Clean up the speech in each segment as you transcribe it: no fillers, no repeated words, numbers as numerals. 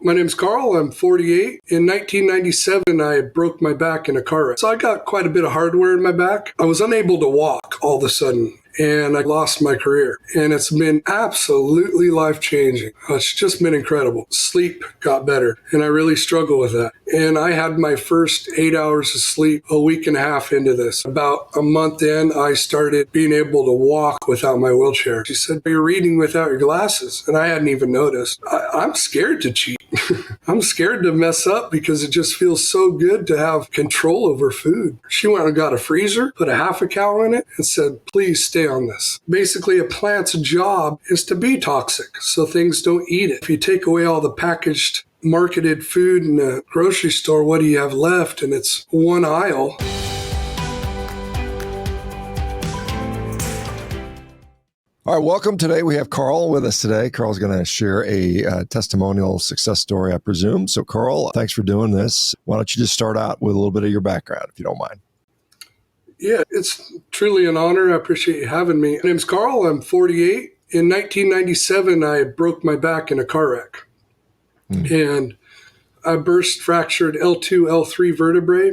My name's Carl. I'm 48. In 1997, I broke my back in a car wreck. So I got quite a bit of hardware in my back. I was unable to walk all of a sudden, and I lost my career. And it's been absolutely life-changing. It's just been incredible. Sleep got better, and I really struggle with that. And I had my first 8 hours of sleep a week and a half into this. About a month in, I started being able to walk without my wheelchair. She said, "You're reading without your glasses." And I hadn't even noticed. I'm scared to cheat. I'm scared to mess up because it just feels so good to have control over food. She went and got a freezer, put a half a cow in it, and said, "Please stay on this." Basically, a plant's job is to be toxic so things don't eat it. If you take away all the packaged, marketed food in a grocery store, what do you have left? And it's one aisle. All right, welcome. Today we have Carl with us today. Carl's going to share a testimonial success story, I presume. So Carl, thanks for doing this. Why don't you just start out with a little bit of your background, if you don't mind? Yeah, it's truly an honor. I appreciate you having me. My name's Carl. I'm 48. In 1997, I broke my back in a car wreck. And I burst fractured L2, L3 vertebrae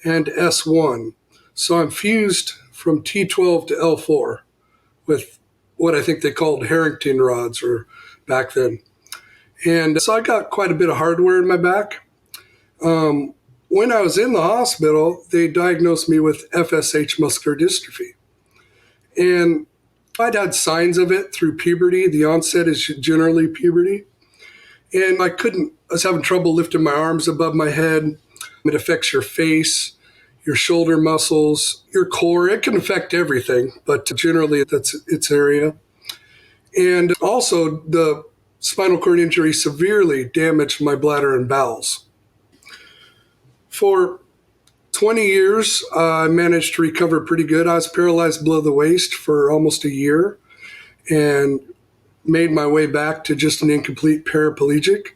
and S1. So I'm fused from T12 to L4 with what I think they called Harrington rods or back then. And so I got quite a bit of hardware in my back. When I was in the hospital, they diagnosed me with FSH muscular dystrophy. And I'd had signs of it through puberty. The onset is generally puberty. And I was having trouble lifting my arms above my head. It affects your face, your shoulder muscles, your core. It can affect everything, but generally that's its area. And also the spinal cord injury severely damaged my bladder and bowels. For 20 years, I managed to recover pretty good. I was paralyzed below the waist for almost a year and made my way back to just an incomplete paraplegic,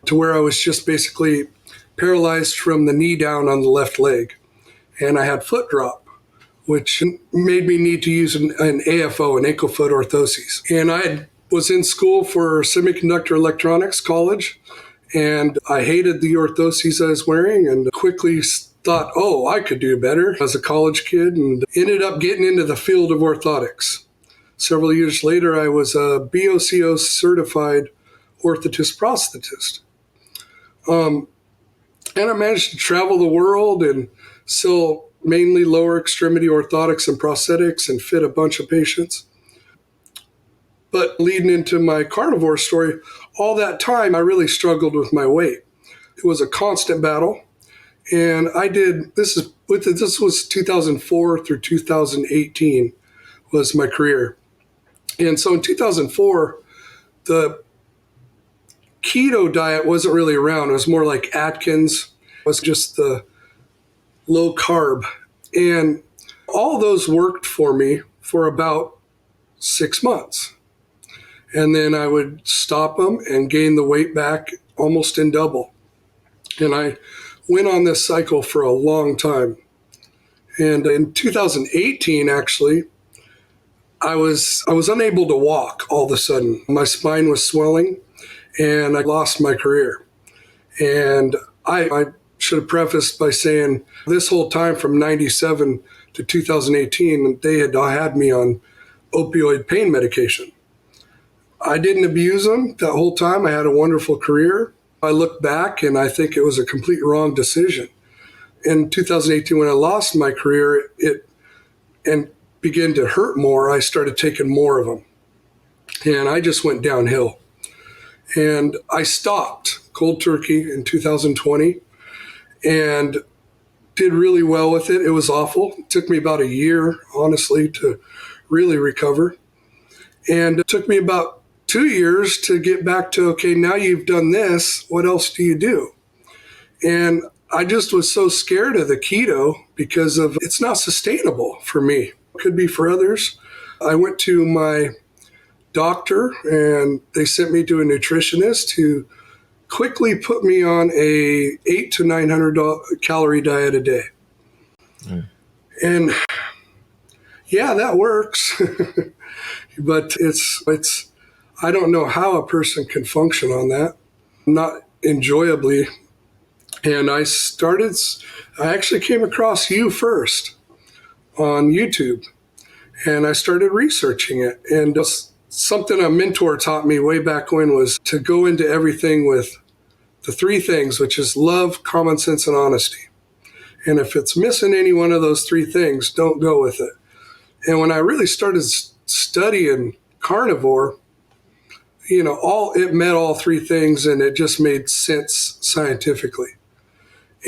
to where I was just basically paralyzed from the knee down on the left leg. And I had foot drop, which made me need to use an AFO, an ankle foot orthoses. And I was in school for semiconductor electronics college, and I hated the orthoses I was wearing and quickly thought, oh, I could do better as a college kid, and ended up getting into the field of orthotics. Several years later, I was a BOCO certified orthotist prosthetist. And I managed to travel the world and sell mainly lower extremity orthotics and prosthetics and fit a bunch of patients. But leading into my carnivore story, all that time I really struggled with my weight. It was a constant battle. And this was 2004 through 2018 was my career. And so in 2004, the keto diet wasn't really around. It was more like Atkins. It was just the low carb. And all those worked for me for about 6 months. And then I would stop them and gain the weight back almost in double. And I went on this cycle for a long time. And in 2018, actually, I was unable to walk all of a sudden. My spine was swelling and I lost my career. And I should have prefaced by saying this whole time from 97 to 2018, they had me on opioid pain medication. I didn't abuse them that whole time. I had a wonderful career. I look back and I think it was a complete wrong decision. In 2018, when I lost my career, and began to hurt more, I started taking more of them. And I just went downhill. And I stopped cold turkey in 2020 and did really well with it. It was awful. It took me about a year, honestly, to really recover. And it took me about 2 years to get back to, okay, now you've done this, what else do you do? And I just was so scared of the keto because it's not sustainable for me. Could be for others. I went to my doctor and they sent me to a nutritionist who quickly put me on a 800 to 900 calorie diet a day. And yeah, that works. But it's I don't know how a person can function on that. I'm not enjoyably. And I actually came across you first on YouTube, and I started researching it. And something a mentor taught me way back when was to go into everything with the three things, which is love, common sense, and honesty. And if it's missing any one of those three things, don't go with it. And when I really started studying carnivore, it met all three things, and it just made sense scientifically.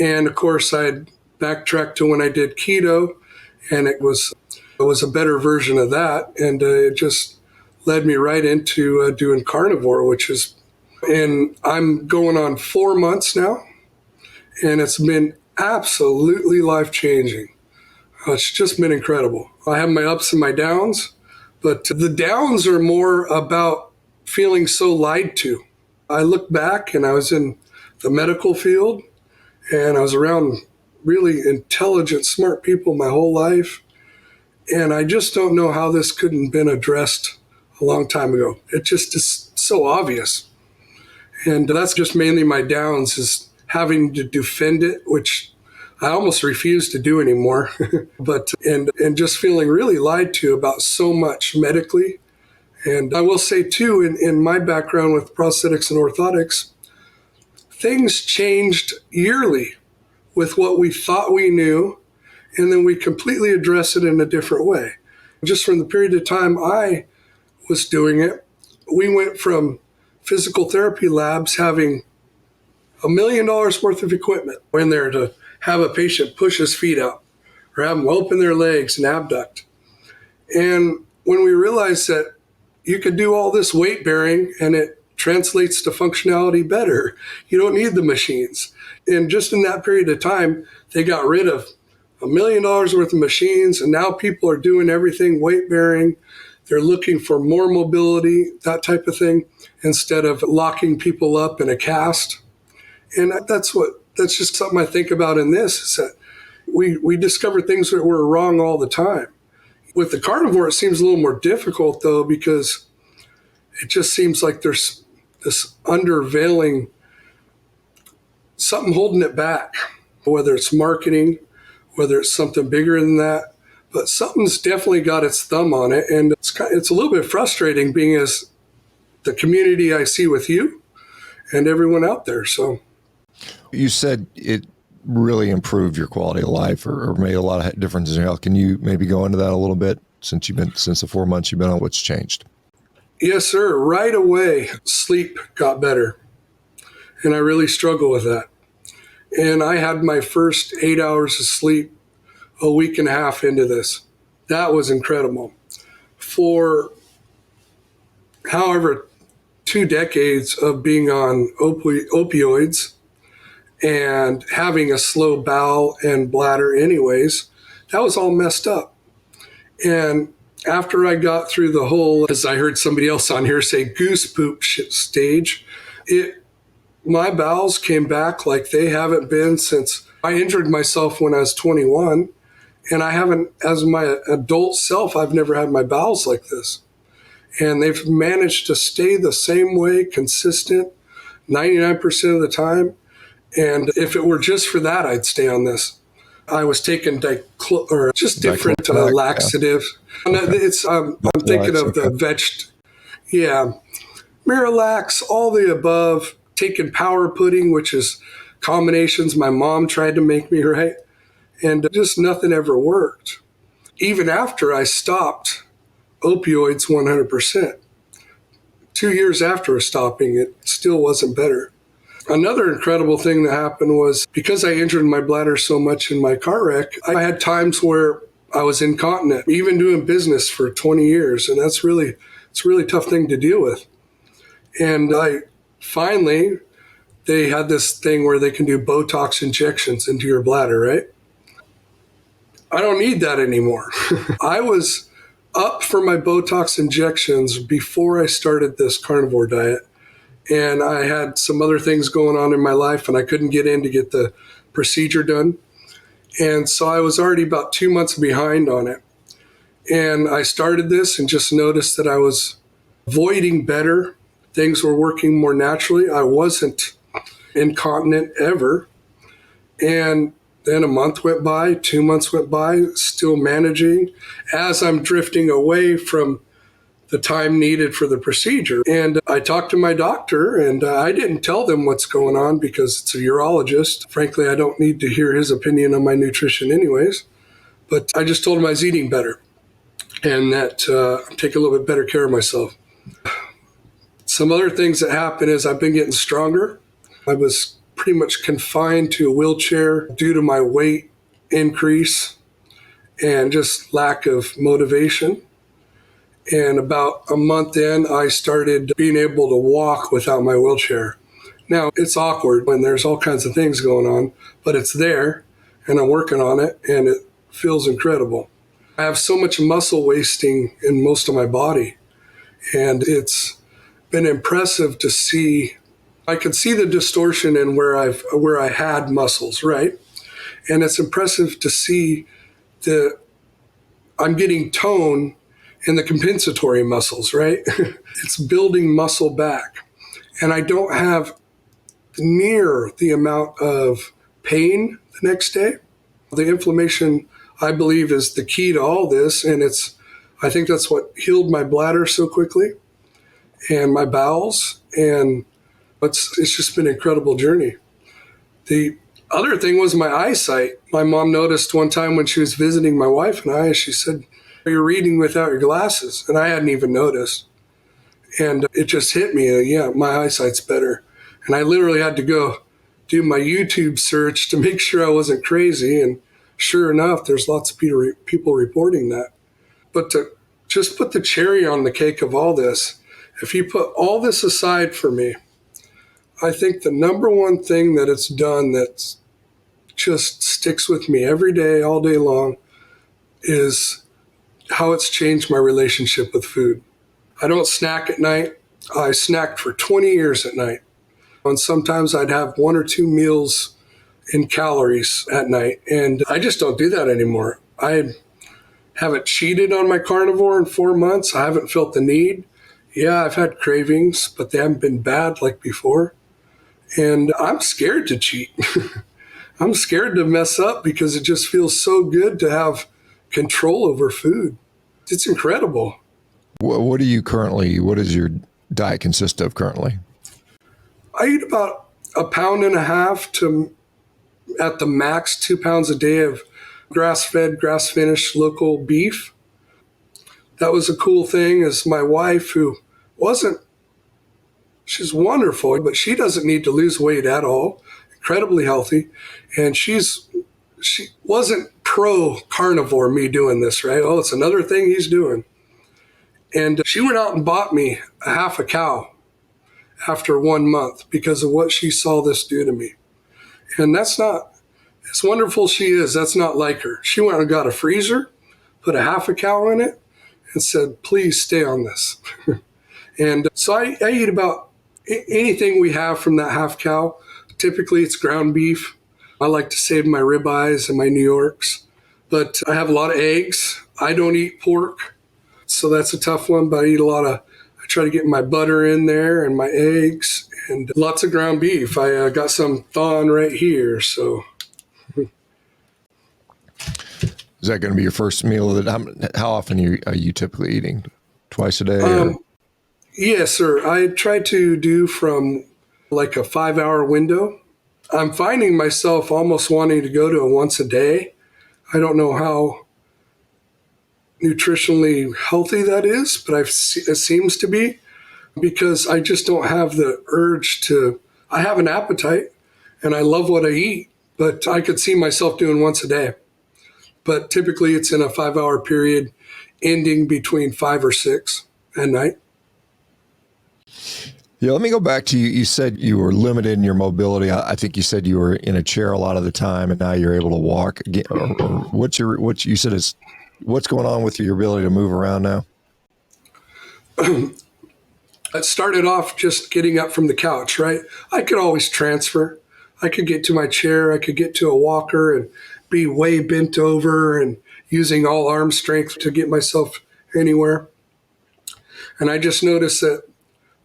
And of course, I'd backtracked to when I did keto, and it was a better version of that. And it just led me right into doing carnivore, and I'm going on 4 months now, and it's been absolutely life-changing. It's just been incredible. I have my ups and my downs, but the downs are more about feeling so lied to. I look back, and I was in the medical field, and I was around really intelligent, smart people my whole life, and I just don't know how this couldn't have been addressed a long time ago. It just is so obvious. And that's just mainly my downs, is having to defend it, which I almost refuse to do anymore. and just feeling really lied to about so much medically. And I will say too, in my background with prosthetics and orthotics, things changed yearly with what we thought we knew, and then we completely address it in a different way. Just from the period of time I was doing it, we went from physical therapy labs having $1 million worth of equipment in there to have a patient push his feet out or have them open their legs and abduct. And when we realized that you could do all this weight bearing and it translates to functionality better, you don't need the machines. And just in that period of time, they got rid of $1 million worth of machines, and now people are doing everything weight bearing. They're looking for more mobility, that type of thing, instead of locking people up in a cast. And that's just something I think about in this, is that we discover things that were wrong all the time. With the carnivore, it seems a little more difficult, though, because it just seems like there's this underveiling, something holding it back, whether it's marketing, whether it's something bigger than that. But something's definitely got its thumb on it, and it's a little bit frustrating being as the community I see with you and everyone out there. So, you said it really improved your quality of life, or made a lot of difference in your health. Can you maybe go into that a little bit since the 4 months you've been on? What's changed? Yes, sir. Right away, sleep got better, and I really struggle with that. And I had my first 8 hours of sleep a week and a half into this. That was incredible. For however 2 decades of being on opioids and having a slow bowel and bladder anyways, that was all messed up. And after I got through the whole, as I heard somebody else on here say, goose poop stage, my bowels came back like they haven't been since I injured myself when I was 21. And I haven't, as my adult self, I've never had my bowels like this. And they've managed to stay the same way, consistent, 99% of the time. And if it were just for that, I'd stay on this. I was taking just different laxatives. Yeah. Okay. I'm thinking of the Miralax, all the above, taking power pudding, which is combinations my mom tried to make me, right? And just nothing ever worked. Even after I stopped opioids 100%, 2 years after stopping, it still wasn't better. Another incredible thing that happened was, because I injured my bladder so much in my car wreck, I had times where I was incontinent, even doing business for 20 years. And it's a really tough thing to deal with. And they had this thing where they can do Botox injections into your bladder, right? I don't need that anymore. I was up for my Botox injections before I started this carnivore diet. And I had some other things going on in my life, and I couldn't get in to get the procedure done. And so I was already about 2 months behind on it. And I started this and just noticed that I was voiding better. Things were working more naturally. I wasn't incontinent ever. And then a month went by, 2 months went by, still managing as I'm drifting away from the time needed for the procedure. And I talked to my doctor, and I didn't tell them what's going on because it's a urologist. Frankly, I don't need to hear his opinion on my nutrition anyways. But I just told him I was eating better and that I'm taking a little bit better care of myself. Some other things that happened is I've been getting stronger. I was pretty much confined to a wheelchair due to my weight increase and just lack of motivation. And about a month in, I started being able to walk without my wheelchair. Now, it's awkward when there's all kinds of things going on, but it's there, and I'm working on it, and it feels incredible. I have so much muscle wasting in most of my body, and it's been impressive to see. I could see the distortion in where I had muscles, right? And it's impressive to see I'm getting tone in the compensatory muscles, right? It's building muscle back. And I don't have near the amount of pain the next day. The inflammation, I believe, is the key to all this. And I think that's what healed my bladder so quickly and my bowels. And it's just been an incredible journey. The other thing was my eyesight. My mom noticed one time when she was visiting my wife and I, she said, "You're reading without your glasses." And I hadn't even noticed. And it just hit me. Yeah, my eyesight's better. And I literally had to go do my YouTube search to make sure I wasn't crazy. And sure enough, there's lots of people reporting that. But to just put the cherry on the cake of all this, if you put all this aside for me, I think the number one thing that it's done that just sticks with me every day, all day long, is how it's changed my relationship with food. I don't snack at night. I snacked for 20 years at night. And sometimes I'd have 1 or 2 meals in calories at night. And I just don't do that anymore. I haven't cheated on my carnivore in 4 months. I haven't felt the need. Yeah, I've had cravings, but they haven't been bad like before. And I'm scared to cheat. I'm scared to mess up because it just feels so good to have control over food. It's incredible. What does your diet consist of currently? I eat about 1.5 pounds to, at the max, 2 pounds a day of grass-fed, grass-finished local beef. That was a cool thing is my wife, she's wonderful, but she doesn't need to lose weight at all, incredibly healthy. And she wasn't pro-carnivore, me doing this, right? Oh, it's another thing he's doing. And she went out and bought me a half a cow after 1 month because of what she saw this do to me. And that's not, as wonderful she is, that's not like her. She went and got a freezer, put a half a cow in it, and said, "Please stay on this." And so I eat about anything we have from that half cow. Typically it's ground beef. I like to save my ribeyes and my New Yorks. But I have a lot of eggs. I don't eat pork, so that's a tough one, but I try to get my butter in there and my eggs and lots of ground beef. I got some thawing right here, so. Is that going to be your first meal? How often are you typically eating? Twice a day? Yes, sir. I try to do from like a 5-hour window. I'm finding myself almost wanting to go to a once a day. I don't know how nutritionally healthy that is, but it seems to be because I just don't have the urge to. I have an appetite and I love what I eat, but I could see myself doing once a day. But typically it's in a 5-hour period ending between 5 or 6 at night. Yeah, let me go back to you. You said you were limited in your mobility. I think you said you were in a chair a lot of the time, and now you're able to walk again. Or what's going on with your ability to move around now? It started off just getting up from the couch, right? I could always transfer. I could get to my chair. I could get to a walker and be way bent over and using all arm strength to get myself anywhere. And I just noticed that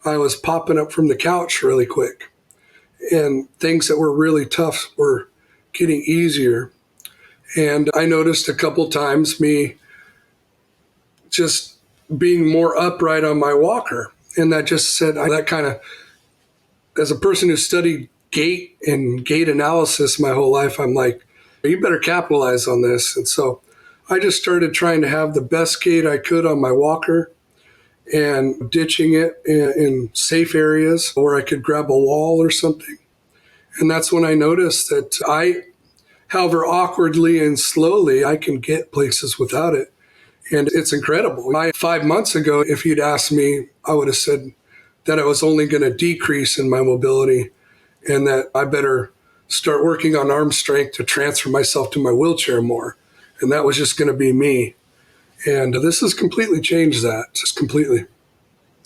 I was popping up from the couch really quick. and things that were really tough were getting easier. And I noticed a couple times me just being more upright on my walker. And that just said, that kind of, as a person who studied gait and gait analysis my whole life, I'm like, you better capitalize on this. And so I just started trying to have the best gait I could on my walker and ditching it in safe areas where I could grab a wall or something. And that's when I noticed that however awkwardly and slowly, I can get places without it. And it's incredible. 5 months ago, if you'd asked me, I would have said that I was only going to decrease in my mobility and that I better start working on arm strength to transfer myself to my wheelchair more. And that was just going to be me. And this has completely changed that, just completely.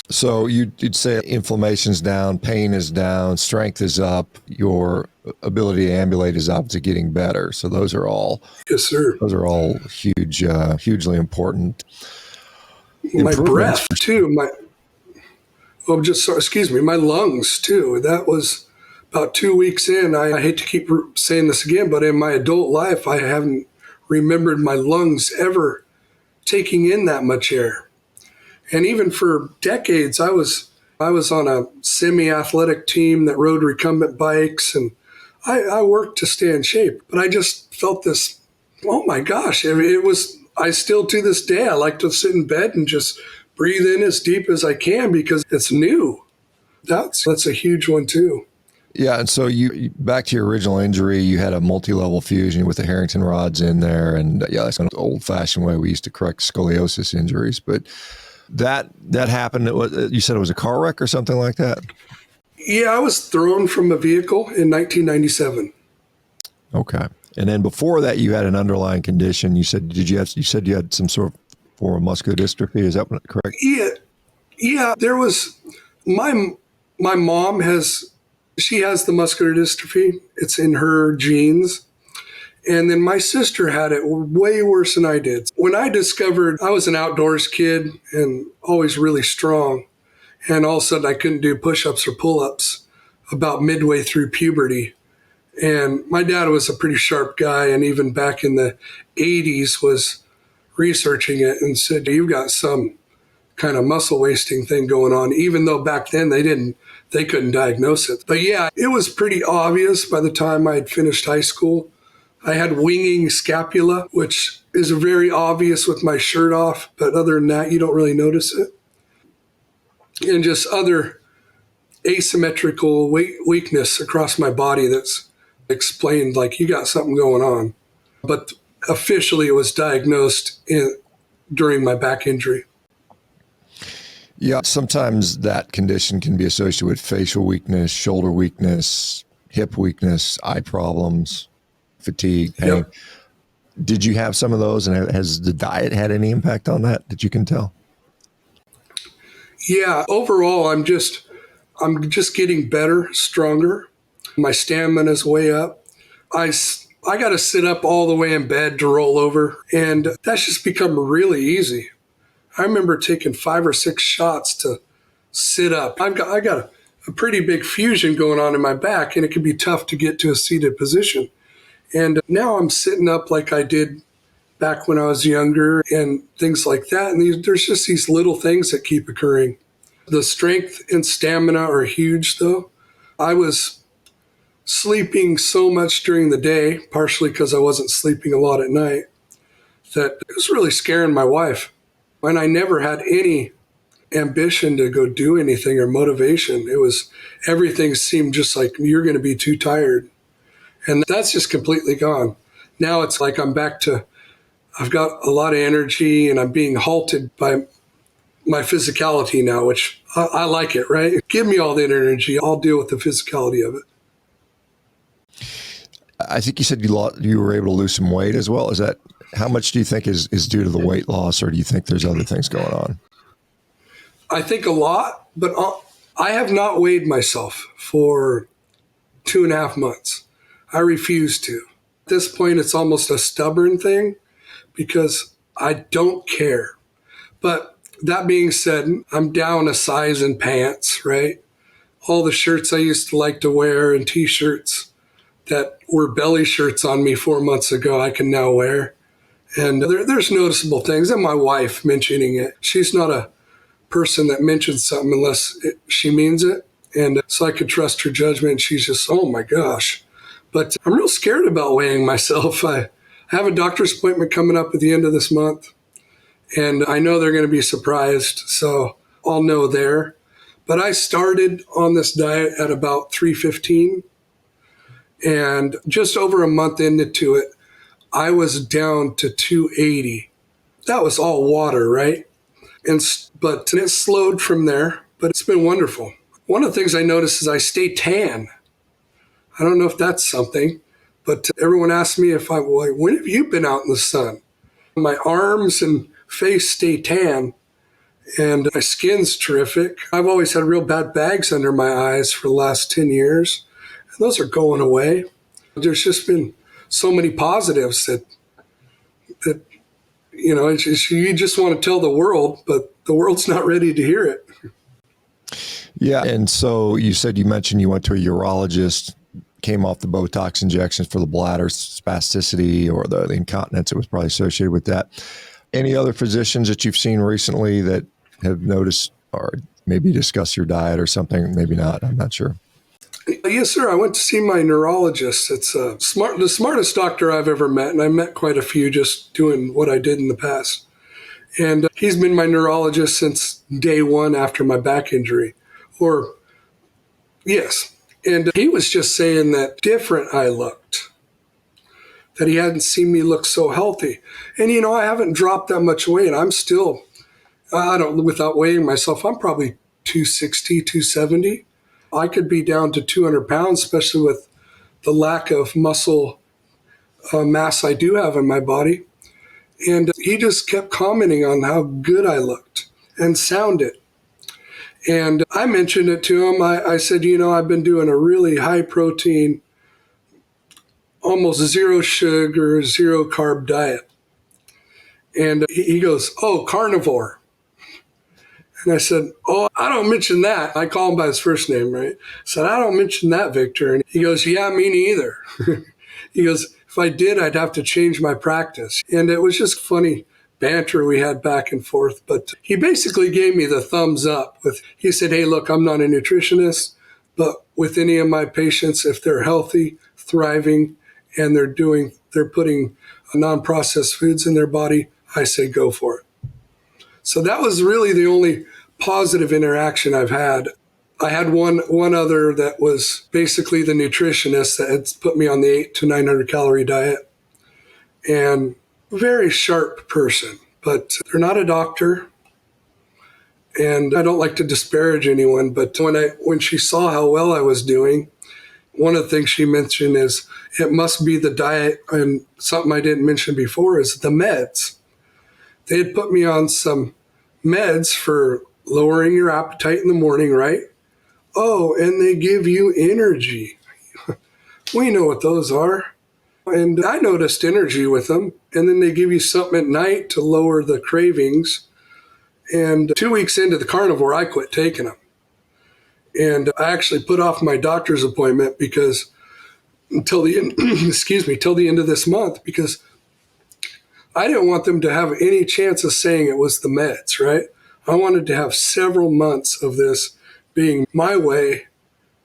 So you'd say inflammation's down, pain is down, strength is up, your ability to ambulate is obviously getting better. So those are all, yes, sir. Those are all huge, hugely important. My breath too. My lungs too. That was about 2 weeks in. I hate to keep saying this again, but in my adult life, I haven't remembered my lungs ever taking in that much air. And even for decades, I was on a semi-athletic team that rode recumbent bikes, and I worked to stay in shape. But I just felt this, oh my gosh, I still to this day, I like to sit in bed and just breathe in as deep as I can because it's new. That's a huge one too. Yeah, and so you back to your original injury, you had a multi-level fusion with the Harrington rods in there, and yeah, that's an old-fashioned way we used to correct scoliosis injuries. But that happened. You said it was a car wreck or something like that? Yeah, I was thrown from a vehicle in 1997. Okay, and then before that, you had an underlying condition. You said you had some sort of form of muscular dystrophy. Is that correct? Yeah. There was my mom has the muscular dystrophy. It's in her genes. And then my sister had it way worse than I did. When I discovered, I was an outdoors kid and always really strong. And all of a sudden I couldn't do push-ups or pull-ups about midway through puberty. And my dad was a pretty sharp guy. And even back in the 80s was researching it and said, you've got some kind of muscle wasting thing going on, even though back then they couldn't diagnose it. But yeah, it was pretty obvious by the time I had finished high school. I had winging scapula, which is very obvious with my shirt off, but other than that, you don't really notice it. And just other asymmetrical weakness across my body that's explained like you got something going on. But officially it was diagnosed during my back injury. Yeah, sometimes that condition can be associated with facial weakness, shoulder weakness, hip weakness, eye problems, fatigue, pain. Yep. Did you have some of those, and has the diet had any impact on that you can tell? Yeah, overall, I'm just getting better, stronger. My stamina's way up. I got to sit up all the way in bed to roll over, and that's just become really easy. I remember taking 5 or 6 shots to sit up. I got a pretty big fusion going on in my back, and it can be tough to get to a seated position. And now I'm sitting up like I did back when I was younger and things like that. And there's just these little things that keep occurring. The strength and stamina are huge, though. I was sleeping so much during the day, partially because I wasn't sleeping a lot at night, that it was really scaring my wife. And I never had any ambition to go do anything or motivation. Everything seemed just like you're going to be too tired. And that's just completely gone. Now it's like I've got a lot of energy and I'm being halted by my physicality now, which I like it, right? Give me all that energy. I'll deal with the physicality of it. I think you said you were able to lose some weight as well. How much do you think is due to the weight loss, or do you think there's other things going on? I think a lot, but I have not weighed myself for 2.5 months. I refuse to. At this point, it's almost a stubborn thing because I don't care. But that being said, I'm down a size in pants, right? all the shirts I used to like to wear and T-shirts that were belly shirts on me 4 months ago, I can now wear. And there's noticeable things. And my wife mentioning it. She's not a person that mentions something unless she means it. And so I could trust her judgment. She's just, oh my gosh. But I'm real scared about weighing myself. I have a doctor's appointment coming up at the end of this month. And I know they're going to be surprised. So I'll know there. But I started on this diet at about 315. And just over a month into it, I was down to 280. That was all water, right? But it slowed from there, but it's been wonderful. One of the things I noticed is I stay tan. I don't know if that's something, but everyone asks me when have you been out in the sun? My arms and face stay tan, and my skin's terrific. I've always had real bad bags under my eyes for the last 10 years, and those are going away. There's just been so many positives that you just want to tell the world, but the world's not ready to hear it. Yeah. And so you mentioned you went to a urologist, came off the Botox injections for the bladder spasticity or the incontinence that was probably associated with that. Any other physicians that you've seen recently that have noticed or maybe discussed your diet or something? Maybe not. I'm not sure. Yes, sir. I went to see my neurologist. It's the smartest doctor I've ever met, and I met quite a few just doing what I did in the past. And he's been my neurologist since day one after my back injury. Yes. And he was just saying that different I looked, that he hadn't seen me look so healthy. And, I haven't dropped that much weight. I'm still, without weighing myself, I'm probably 260, 270. I could be down to 200 pounds, especially with the lack of muscle mass I do have in my body. And he just kept commenting on how good I looked and sounded. And I mentioned it to him. I said, I've been doing a really high protein, almost zero sugar, zero carb diet. And he goes, oh, carnivore. And I said, oh, I don't mention that. I call him by his first name, right? I said, I don't mention that, Victor. And he goes, yeah, me neither. He goes, if I did, I'd have to change my practice. And it was just funny banter we had back and forth. But he basically gave me the thumbs up. He said, hey, look, I'm not a nutritionist, but with any of my patients, if they're healthy, thriving, and they're putting non-processed foods in their body, I say go for it. So that was really the only positive interaction I've had. I had one other that was basically the nutritionist that had put me on the 800 to 900 calorie diet. And very sharp person, but they're not a doctor. And I don't like to disparage anyone, but when she saw how well I was doing, one of the things she mentioned is it must be the diet, and something I didn't mention before is the meds. They had put me on some meds for lowering your appetite in the morning, right? Oh, and they give you energy. We know what those are. And I noticed energy with them. And then they give you something at night to lower the cravings. And 2 weeks into the carnivore, I quit taking them. And I actually put off my doctor's appointment because until the end, till the end of this month, because I didn't want them to have any chance of saying it was the meds, right? I wanted to have several months of this being my way.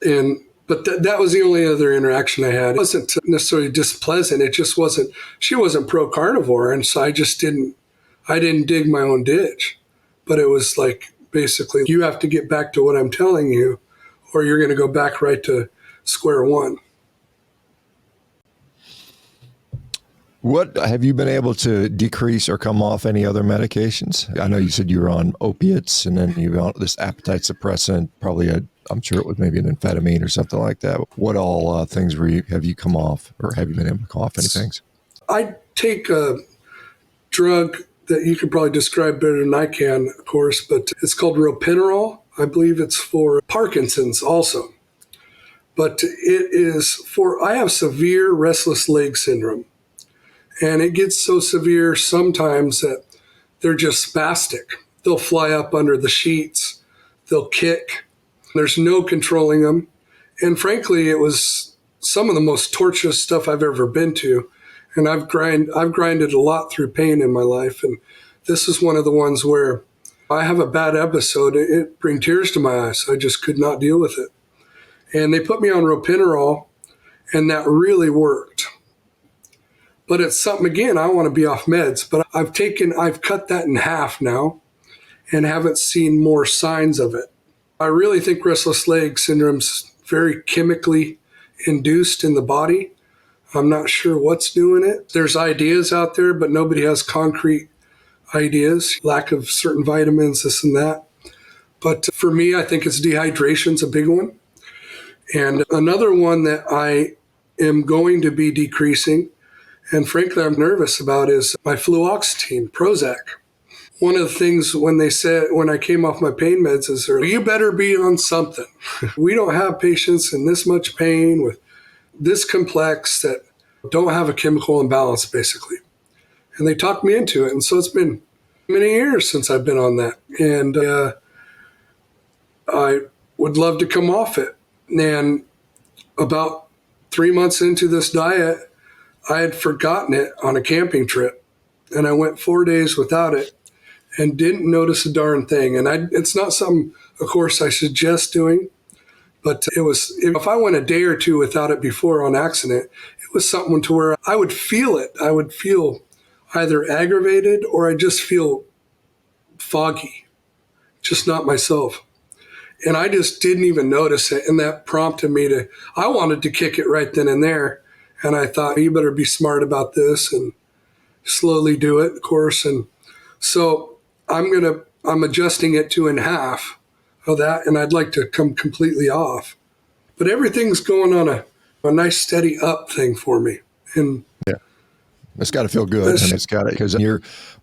But that was the only other interaction I had. It wasn't necessarily displeasant. It just wasn't, she wasn't pro-carnivore. And so I didn't dig my own ditch. But it was like, basically, you have to get back to what I'm telling you, or you're going to go back right to square one. What have you been able to decrease or come off any other medications? I know you said you were on opiates and then you were on this appetite suppressant, probably I'm sure it was maybe an amphetamine or something like that. What all things have you come off, or have you been able to come off any things? I take a drug that you could probably describe better than I can, of course, but it's called ropinirole. I believe it's for Parkinson's also. But I have severe restless leg syndrome. And it gets so severe sometimes that they're just spastic. They'll fly up under the sheets. They'll kick. There's no controlling them. And frankly, it was some of the most torturous stuff I've ever been to. And I've grinded a lot through pain in my life. And this is one of the ones where I have a bad episode. It brings tears to my eyes. I just could not deal with it. And they put me on ropinirole, and that really worked. But it's something, again, I want to be off meds, but I've cut that in half now and haven't seen more signs of it. I really think restless leg syndrome's very chemically induced in the body. I'm not sure what's doing it. There's ideas out there, but nobody has concrete ideas. Lack of certain vitamins, this and that. But for me, I think it's dehydration's a big one. And another one that I am going to be decreasing, and frankly I'm nervous about, is my fluoxetine, Prozac. One of the things when I came off my pain meds is, you better be on something. We don't have patients in this much pain with this complex that don't have a chemical imbalance, basically. And they talked me into it. And so it's been many years since I've been on that. And I would love to come off it. And about 3 months into this diet, I had forgotten it on a camping trip. And I went 4 days without it and didn't notice a darn thing. And it's not something, of course, I suggest doing, but if I went a day or two without it before on accident, it was something to where I would feel it. I would feel either aggravated or I just feel foggy, just not myself. And I just didn't even notice it. And that prompted me I wanted to kick it right then and there. And I thought, you better be smart about this and slowly do it, of course. And so I'm adjusting it to in half of that, and I'd like to come completely off. But everything's going on a nice steady up thing for me. And yeah, it's got to feel good. And it's got to, because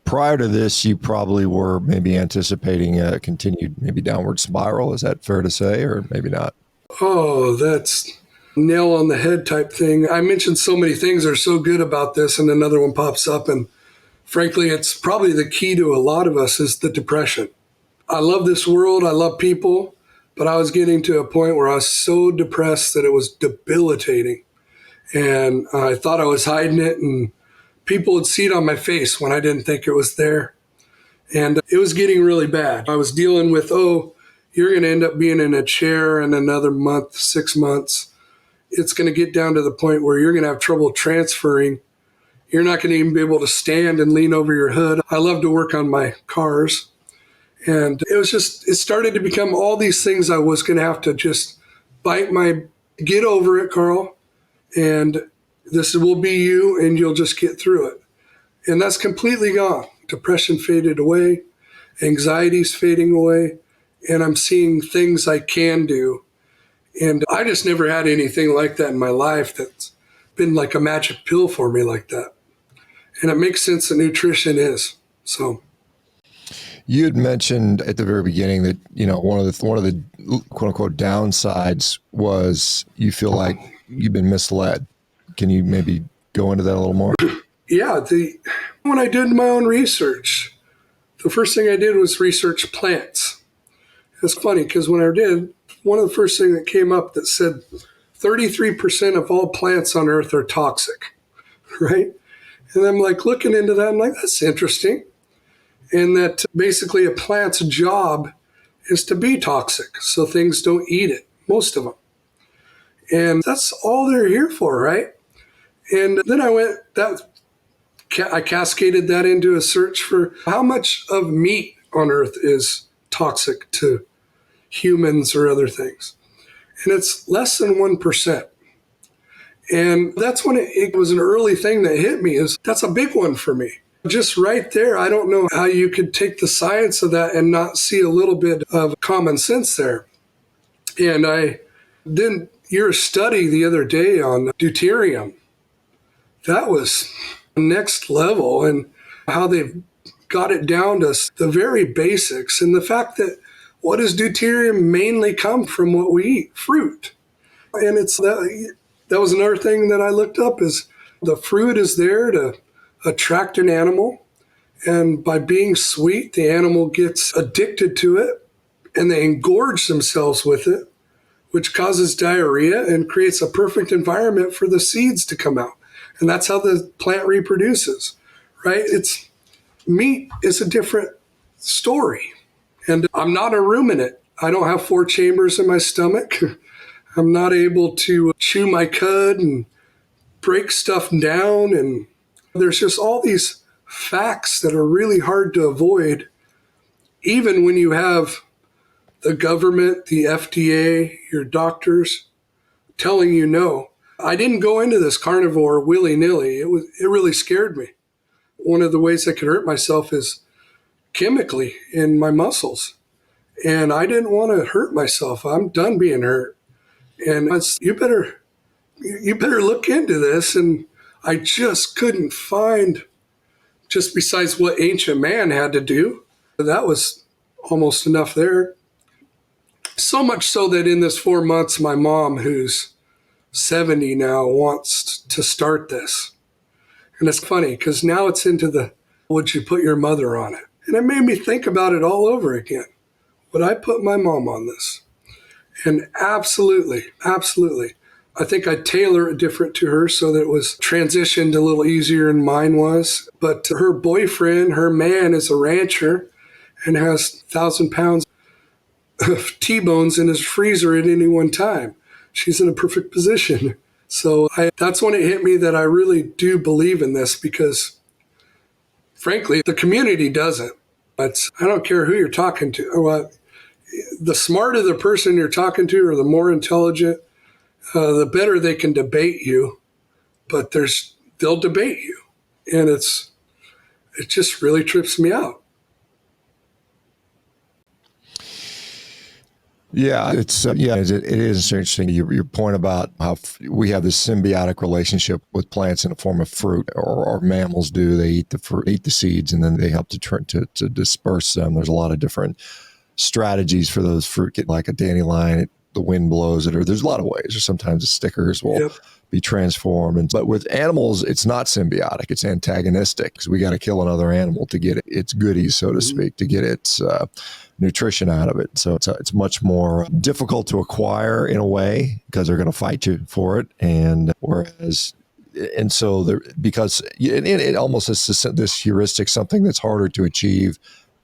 prior to this, you probably were maybe anticipating a continued maybe downward spiral. Is that fair to say, or maybe not? Oh, that's nail on the head type thing. I mentioned so many things are so good about this, and another one pops up, and frankly, it's probably the key to a lot of us is the depression. I love this world. I love people, but I was getting to a point where I was so depressed that it was debilitating. And I thought I was hiding it, and people would see it on my face when I didn't think it was there. And it was getting really bad. I was dealing with, you're going to end up being in a chair in another month, 6 months. It's going to get down to the point where you're going to have trouble transferring. You're not going to even be able to stand and lean over your hood. I love to work on my cars. And it started to become all these things I was going to have to just get over it, Carl. And this will be you, and you'll just get through it. And that's completely gone. Depression faded away. Anxiety's fading away. And I'm seeing things I can do. And I just never had anything like that in my life that's been like a magic pill for me like that. And it makes sense that nutrition is. So you had mentioned at the very beginning that, one of the quote unquote downsides was you feel like you've been misled. Can you maybe go into that a little more? Yeah. When I did my own research, the first thing I did was research plants. It's funny because when I did, one of the first things that came up that said 33% of all plants on Earth are toxic, right? And I'm like looking into that. I'm like, that's interesting. And that basically a plant's job is to be toxic. So things don't eat it, most of them. And that's all they're here for, right? And then I cascaded that into a search for how much of meat on Earth is toxic to humans or other things. And it's less than 1%. And that's when it was an early thing that hit me, that's a big one for me. Just right there, I don't know how you could take the science of that and not see a little bit of common sense there. And your study the other day on deuterium, that was next level, and how they've got it down to the very basics. And the fact that what does deuterium mainly come from what we eat? Fruit. And that was another thing that I looked up is the fruit is there to attract an animal. And by being sweet, the animal gets addicted to it. and they engorge themselves with it, which causes diarrhea and creates a perfect environment for the seeds to come out. And that's how the plant reproduces, right? Meat is a different story. And I'm not a ruminant. I don't have 4 chambers in my stomach. I'm not able to chew my cud and break stuff down. And there's just all these facts that are really hard to avoid, even when you have the government, the FDA, your doctors telling you no. I didn't go into this carnivore willy-nilly. It really scared me. One of the ways I could hurt myself is chemically in my muscles. And I didn't want to hurt myself. I'm done being hurt. And you better look into this. And I just couldn't find, just besides what ancient man had to do, that was almost enough there. So much so that in this 4 months, my mom, who's 70 now, wants to start this. And it's funny because now it's into the, would you put your mother on it? And it made me think about it all over again. Would I put my mom on this? And absolutely, absolutely. I think I'd tailor it different to her so that it was transitioned a little easier than mine was. But her boyfriend, her man, is a rancher and has 1,000 pounds of T-bones in his freezer at any one time. She's in a perfect position. So that's when it hit me that I really do believe in this because, frankly, the community doesn't. I don't care who you're talking to. The smarter the person you're talking to or the more intelligent, the better they can debate you. But they'll debate you. And it just really trips me out. Yeah, it is interesting. Your point about how we have this symbiotic relationship with plants in the form of fruit, or mammals do. They eat the fruit, eat the seeds, and then they help to disperse them. There's a lot of different strategies for those fruit, like a dandelion. The wind blows it, or there's a lot of ways. Or sometimes the stickers will be transformed. But with animals, it's not symbiotic; it's antagonistic because we got to kill another animal to get its goodies, so to speak, to get its nutrition out of it. So it's much more difficult to acquire in a way because they're going to fight you for it. And so because it almost is this heuristic, something that's harder to achieve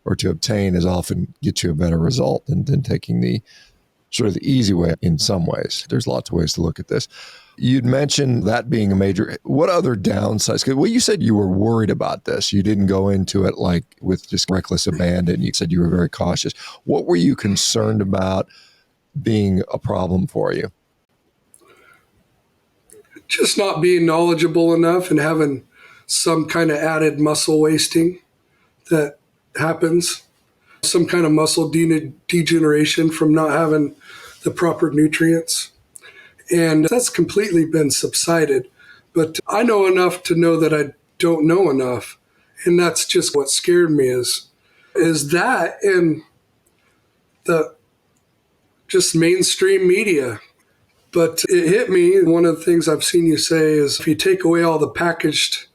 or to obtain is often get you a better result than taking the sort of the easy way in some ways. There's lots of ways to look at this. You'd mentioned that being a major. What other downsides? Well, you said you were worried about this. You didn't go into it like with just reckless abandon. You said you were very cautious. What were you concerned about being a problem for you? Just not being knowledgeable enough and having some kind of added muscle wasting that happens. Some kind of muscle degeneration from not having the proper nutrients. And that's completely been subsided. But I know enough to know that I don't know enough. And that's just what scared me is that and the just mainstream media. But it hit me. One of the things I've seen you say is if you take away all the packaged,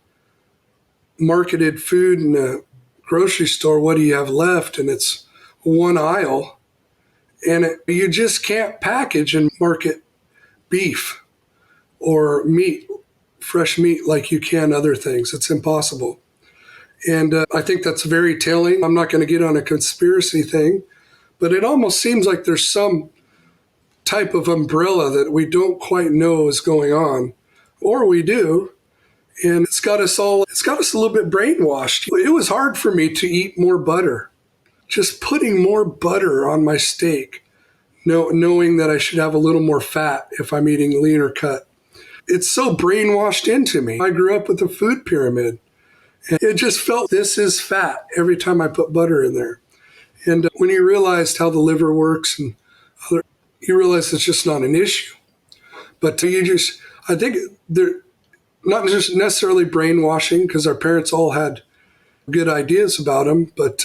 marketed food in a grocery store, what do you have left? And it's one aisle. And you just can't package and market beef or meat, fresh meat, like you can other things. It's impossible. And I think that's very telling. I'm not going to get on a conspiracy thing, but it almost seems like there's some type of umbrella that we don't quite know is going on, or we do. And it's got us a little bit brainwashed. It was hard for me to eat more butter, just putting more butter on my steak, knowing that I should have a little more fat if I'm eating leaner cut. It's so brainwashed into me. I grew up with a food pyramid. And it just felt this is fat every time I put butter in there. And when you realized how the liver works, and you realize it's just not an issue. But I think they're not just necessarily brainwashing because our parents all had good ideas about them, but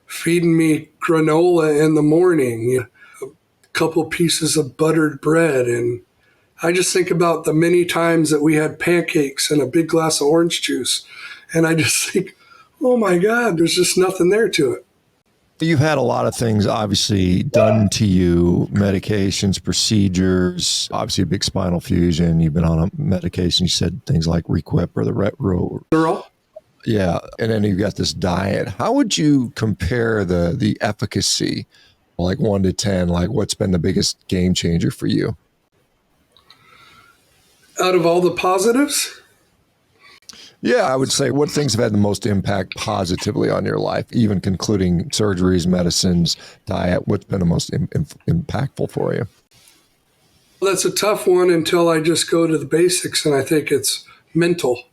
feeding me granola in the morning, a couple pieces of buttered bread. And I just think about the many times that we had pancakes and a big glass of orange juice. And I just think, oh my God, there's just nothing there to it. You've had a lot of things obviously done to you, medications, procedures, obviously a big spinal fusion. You've been on a medication. You said things like Requip or the Retro. Neural. Yeah. And then you've got this diet. How would you compare the efficacy, like 1 to 10? Like what's been the biggest game changer for you? Out of all the positives, Yeah, I would say what things have had the most impact positively on your life, even concluding surgeries, medicines, diet. What's been the most impactful for you? that's a tough one until I just go to the basics, and I think it's mental.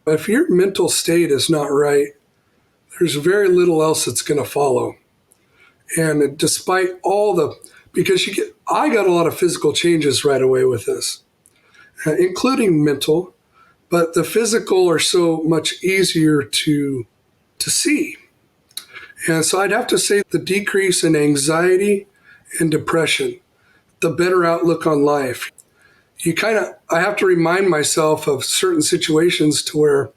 If your mental state is not right, there's very little else that's going to follow. And despite all because I got a lot of physical changes right away with this, including mental, but the physical are so much easier to see. And so I'd have to say the decrease in anxiety and depression, the better outlook on life. I have to remind myself of certain situations to where,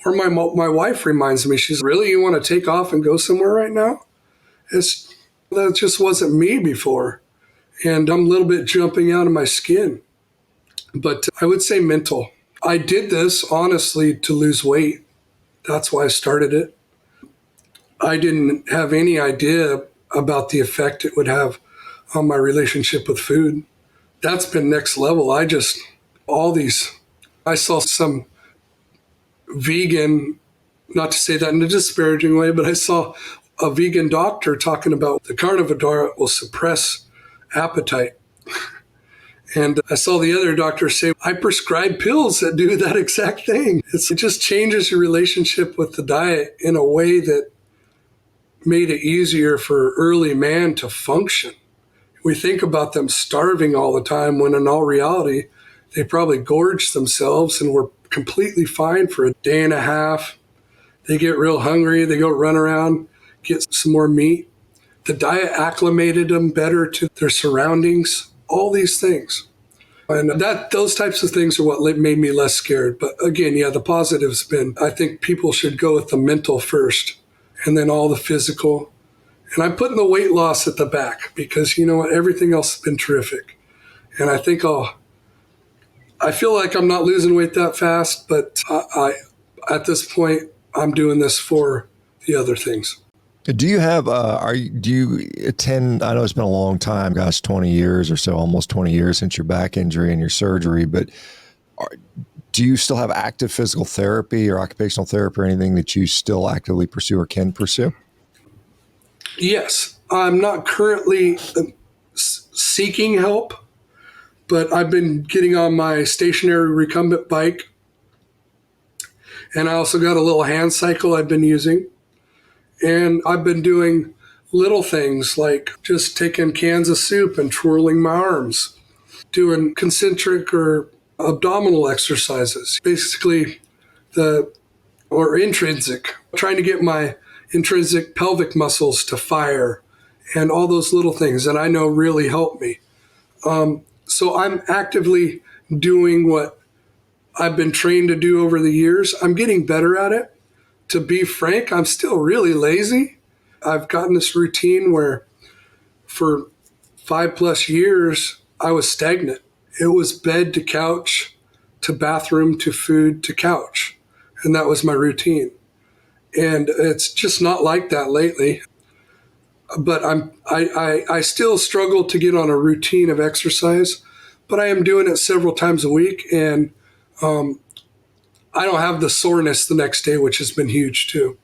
or my wife reminds me, she's, really, you want to take off and go somewhere right now? That just wasn't me before. And I'm a little bit jumping out of my skin. But I would say mental. I did this honestly to lose weight. That's why I started it. I didn't have any idea about the effect it would have on my relationship with food. That's been next level. I saw some vegan, not to say that in a disparaging way, but I saw a vegan doctor talking about the carnivore diet will suppress appetite. And I saw the other doctor say, I prescribe pills that do that exact thing. It just changes your relationship with the diet in a way that made it easier for early man to function. We think about them starving all the time when in all reality, they probably gorged themselves and were completely fine for a day and a half. They get real hungry. They go run around, get some more meat. The diet acclimated them better to their surroundings, all these things. And those types of things are what made me less scared. But again, yeah, the positive's been, I think people should go with the mental first and then all the physical. And I'm putting the weight loss at the back because you know what, everything else has been terrific. And I think I feel like I'm not losing weight that fast, but at this point, I'm doing this for the other things. Do you have, do you attend, I know it's been a long time, gosh, 20 years or so, almost 20 years since your back injury and your surgery, but do you still have active physical therapy or occupational therapy or anything that you still actively pursue or can pursue? Yes, I'm not currently seeking help, but I've been getting on my stationary recumbent bike. And I also got a little hand cycle I've been using. And I've been doing little things like just taking cans of soup and twirling my arms, doing concentric or abdominal exercises, basically or intrinsic, trying to get my intrinsic pelvic muscles to fire and all those little things that I know really help me. So I'm actively doing what I've been trained to do over the years. I'm getting better at it. To be frank, I'm still really lazy. I've gotten this routine where for 5+ years, I was stagnant. It was bed to couch, to bathroom, to food, to couch. And that was my routine. And it's just not like that lately. But I still struggle to get on a routine of exercise, but I am doing it several times a week. And I don't have the soreness the next day, which has been huge too.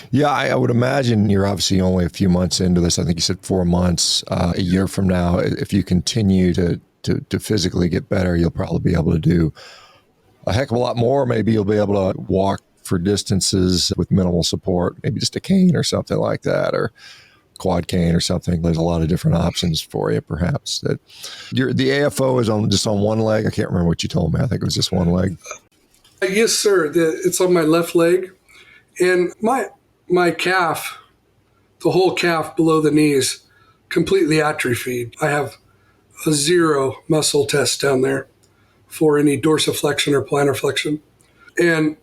Yeah, I would imagine you're obviously only a few months into this. I think you said 4 months. A year from now, if you continue to physically get better, you'll probably be able to do a heck of a lot more. Maybe you'll be able to walk for distances with minimal support, maybe just a cane or something like that, or quad cane or something. There's a lot of different options for you, perhaps. That the AFO is just on one leg. I can't remember what you told me. I think it was just one leg. Yes, sir. It's on my left leg, and my calf, the whole calf below the knees, completely atrophied. I have a 0 muscle test down there for any dorsiflexion or plantar flexion. And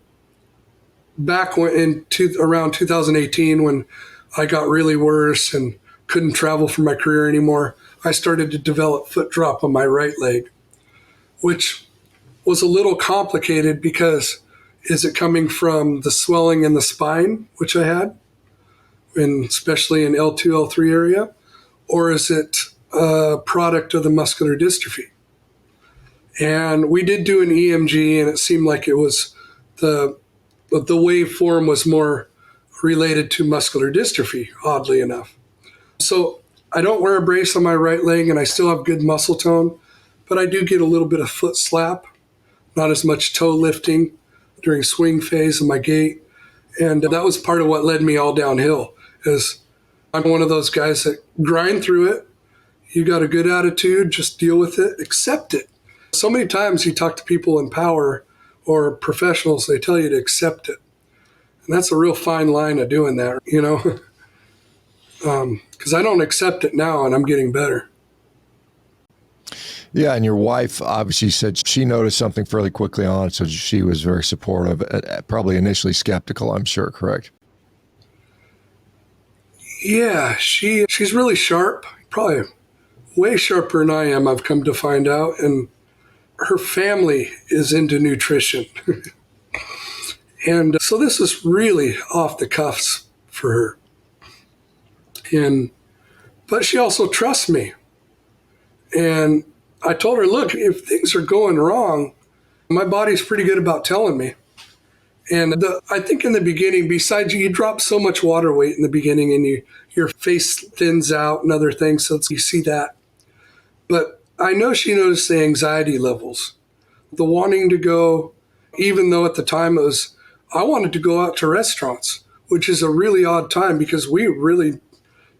back around 2018, when I got really worse and couldn't travel for my career anymore, I started to develop foot drop on my right leg, which was a little complicated because is it coming from the swelling in the spine, which I had, and especially in L2, L3 area, or is it a product of the muscular dystrophy? And we did do an EMG, and it seemed like it was the waveform was more related to muscular dystrophy, oddly enough. So I don't wear a brace on my right leg, and I still have good muscle tone, but I do get a little bit of foot slap, not as much toe lifting during swing phase of my gait. And that was part of what led me all downhill, is I'm one of those guys that grind through it. You got a good attitude, just deal with it, accept it. So many times you talk to people in power or professionals, they tell you to accept it. And that's a real fine line of doing that, because I don't accept it now, and I'm getting better. Yeah, and your wife obviously said she noticed something fairly quickly on, so she was very supportive, probably initially skeptical, I'm sure, correct? Yeah, she's really sharp, probably way sharper than I am, I've come to find out. And her family is into nutrition. And so this is really off the cuffs for her. But she also trusts me. And I told her, look, if things are going wrong, my body's pretty good about telling me. And I think in the beginning, besides you drop so much water weight in the beginning, and your face thins out and other things, so you see that. But I know she noticed the anxiety levels, the wanting to go, even though at the time I wanted to go out to restaurants, which is a really odd time because we really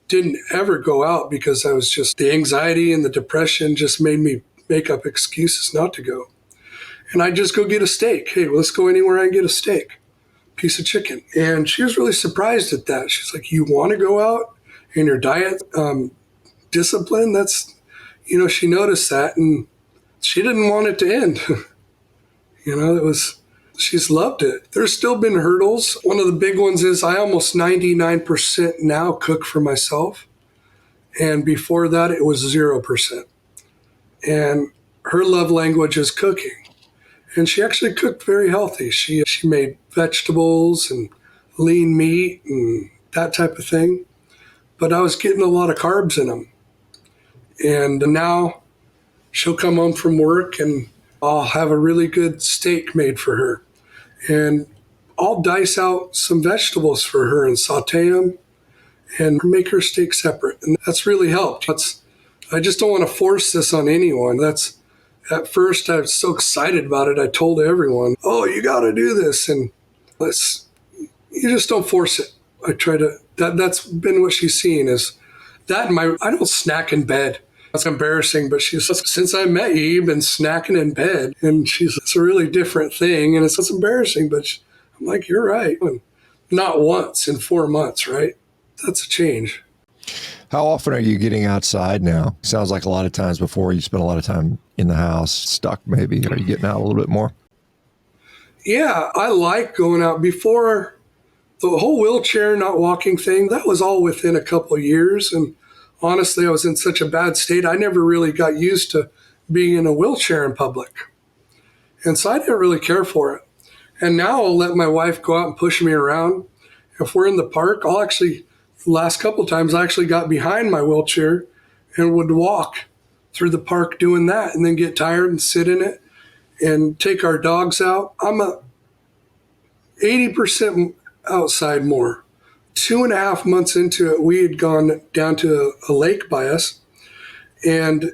didn't ever go out, because I was just, the anxiety and the depression just made me make up excuses not to go. And I'd just go get a steak. Hey, let's go anywhere and get a steak, piece of chicken. And she was really surprised at that. She's like, you want to go out in your diet discipline? That's, she noticed that, and she didn't want it to end. She's loved it. There's still been hurdles. One of the big ones is I almost 99% now cook for myself. And before that, it was 0%. And her love language is cooking. And she actually cooked very healthy. She made vegetables and lean meat and that type of thing. But I was getting a lot of carbs in them. And now she'll come home from work and I'll have a really good steak made for her. And I'll dice out some vegetables for her and saute them and make her steak separate. And that's really helped. I just don't want to force this on anyone. At first, I was so excited about it. I told everyone, oh, you got to do this. And you just don't force it. That's been what she's seen is that. I don't snack in bed. That's embarrassing, but she says, since I met you, you've been snacking in bed. And it's a really different thing. And it's embarrassing, but I'm like, you're right. And not once in 4 months, right? That's a change. How often are you getting outside now? Sounds like a lot of times before you spent a lot of time in the house, stuck maybe. Are you getting out a little bit more? Yeah, I like going out. Before the whole wheelchair, not walking thing, that was all within a couple of years. And honestly, I was in such a bad state, I never really got used to being in a wheelchair in public. And so I didn't really care for it. And now I'll let my wife go out and push me around. If we're in the park, the last couple of times I actually got behind my wheelchair and would walk through the park doing that, and then get tired and sit in it and take our dogs out. I'm 80% outside more. 2.5 months into it, we had gone down to a lake by us, and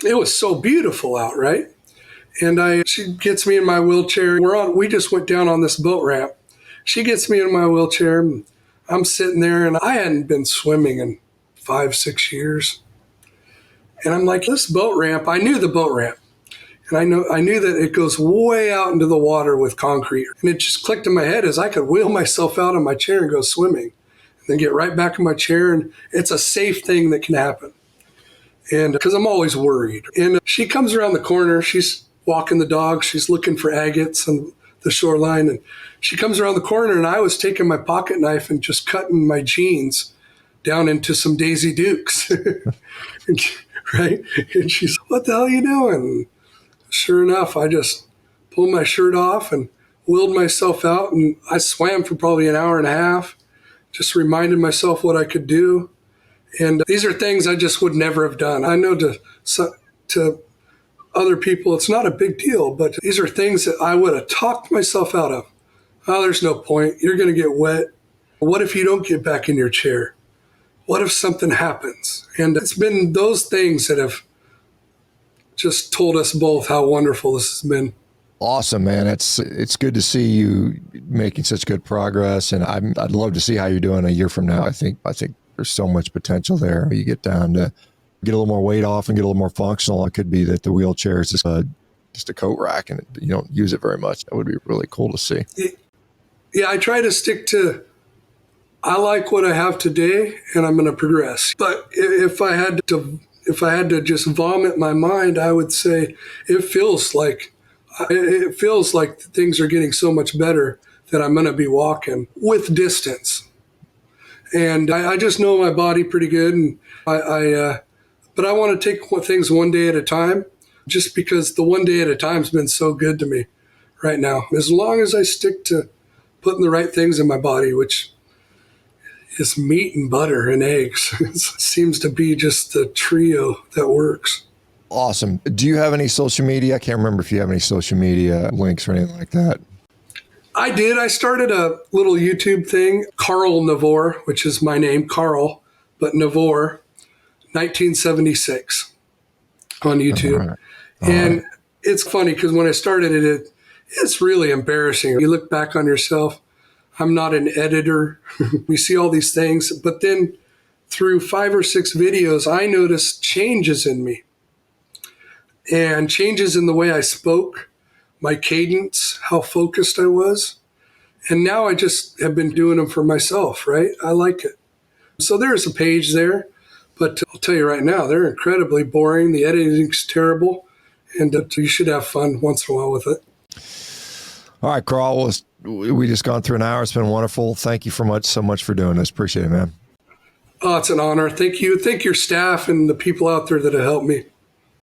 it was so beautiful out, right? And she gets me in my wheelchair. We just went down on this boat ramp. She gets me in my wheelchair, and I'm sitting there, and I hadn't been swimming in 5-6 years. And I'm like, this boat ramp, I knew the boat ramp. And I knew that it goes way out into the water with concrete. And it just clicked in my head as I could wheel myself out of my chair and go swimming. And then get right back in my chair, and it's a safe thing that can happen. And because I'm always worried. And she comes around the corner, she's walking the dog, she's looking for agates and the shoreline. And she comes around the corner, and I was taking my pocket knife and just cutting my jeans down into some Daisy Dukes. Right? And she's, what the hell are you doing? Sure enough, I just pulled my shirt off and willed myself out, and I swam for probably an hour and a half, just reminded myself what I could do. And these are things I just would never have done. I know to other people, it's not a big deal, but these are things that I would have talked myself out of. Oh, there's no point. You're going to get wet. What if you don't get back in your chair? What if something happens? And it's been those things that have just told us both how wonderful this has been. Awesome, man. It's good to see you making such good progress, and I'd love to see how you're doing a year from now. I think there's so much potential there. You get down to get a little more weight off and get a little more functional. It could be that the wheelchair is just a coat rack and you don't use it very much. That would be really cool to see. Yeah, I try to stick to, I like what I have today and I'm going to progress. But if I had to just vomit my mind, I would say it feels like things are getting so much better that I'm going to be walking with distance. And I just know my body pretty good. And but I want to take things one day at a time, just because the one day at a time has been so good to me right now. As long as I stick to putting the right things in my body, which is meat and butter and eggs, it seems to be just the trio that works. Awesome. Do you have any social media? I can't remember if you have any social media links or anything like that. I did. I started a little YouTube thing, Carlnivore, which is my name, Carl, but Nivore, 1976 on YouTube. All right. And it's funny because when I started it's really embarrassing. You look back on yourself. I'm not an editor. We see all these things. But then through 5 or 6 videos, I noticed changes in me and changes in the way I spoke, my cadence, how focused I was. And now I just have been doing them for myself, right? I like it. So there's a page there. But I'll tell you right now, they're incredibly boring. The editing's terrible. And you should have fun once in a while with it. All right, Carl. We just gone through an hour. It's been wonderful. Thank you so much for doing this. Appreciate it, man. Oh, it's an honor. Thank you. Thank your staff and the people out there that have helped me.